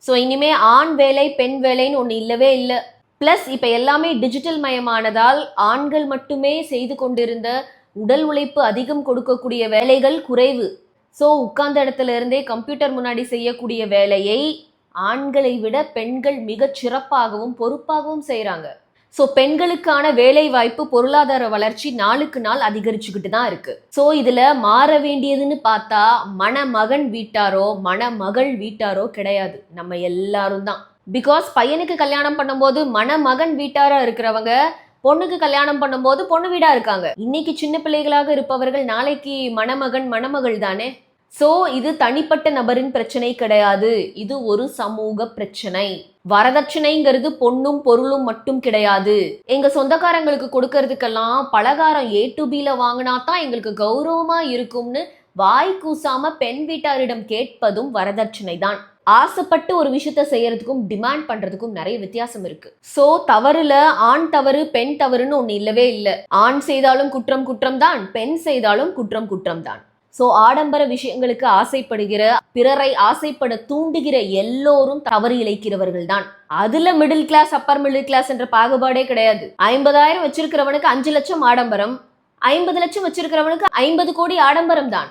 So இனிமே ஆண் வேலை பெண் வேலைன்னு ஒன்று இல்லவே இல்லை. பிளஸ் இப்ப எல்லாமே டிஜிட்டல் மயமானதால் ஆண்கள் மட்டுமே செய்து கொண்டிருந்த உடல் உழைப்பு அதிகம் கொடுக்கக்கூடிய வேலைகள் குறைவு. ஸோ உட்கார்ந்த இடத்துல இருந்தே கம்ப்யூட்டர் முன்னாடி செய்யக்கூடிய வேலையை ஆண்களை விட பெண்கள் மிகச் சிறப்பாகவும் பொறுப்பாகவும் செய்கிறாங்க. ஸோ பெண்களுக்கான வேலை வாய்ப்பு பொருளாதார வளர்ச்சி நாளுக்கு நாள் அதிகரிச்சுக்கிட்டு தான் இருக்கு. ஸோ இதுல மாற வேண்டியதுன்னு பார்த்தா மணமகன் வீட்டாரோ மணமகள் வீட்டாரோ கிடையாது, நம்ம எல்லாரும் தான். பிகாஸ் பையனுக்கு கல்யாணம் பண்ணும்போது மணமகன் வீட்டாரா இருக்கிறவங்க பொண்ணுக்கு கல்யாணம் பண்ணும்போது பொண்ணு வீடா இருக்காங்க. இன்னைக்கு சின்ன பிள்ளைகளாக இருப்பவர்கள் நாளைக்கு மணமகன் மணமகள் தானே. சோ இது தனிப்பட்ட நபரின் பிரச்சனை கிடையாது, இது ஒரு சமூக பிரச்சனை. வரதட்சணைங்கிறது பொண்ணும் பொருளும் மட்டும் கிடையாது. எங்க சொந்தக்காரங்களுக்கு கொடுக்கறதுக்கெல்லாம் பலகாரம் A to B வாங்கினா தான் எங்களுக்கு கௌரவமா இருக்கும்னு வாய் கூசாம பெண் வீட்டாரிடம் கேட்பதும் வரதட்சணை தான். ஆசைப்பட்டு ஒரு விஷயத்த செய்யறதுக்கும் டிமாண்ட் பண்றதுக்கும் நிறைய வித்தியாசம் இருக்கு. சோ தவறுல ஆண் தவறு பெண் தவறுன்னு ஒண்ணு இல்லவே இல்லை. ஆண் செய்தாலும் குற்றம் குற்றம் தான், பெண் செய்தாலும் குற்றம் குற்றம் தான். ஸோ ஆடம்பர விஷயங்களுக்கு ஆசைப்படுகிற, பிறரை ஆசைப்பட தூண்டுகிற எல்லோரும் தவறு இழைக்கிறவர்கள் தான். அதுல middle class upper middle class என்ற பாகுபாடே கிடையாது. 50,000 வச்சிருக்கிறவனுக்கு 5 லட்சம் ஆடம்பரம், 50 லட்சம் வச்சிருக்கிறவனுக்கு 50 கோடி ஆடம்பரம் தான்.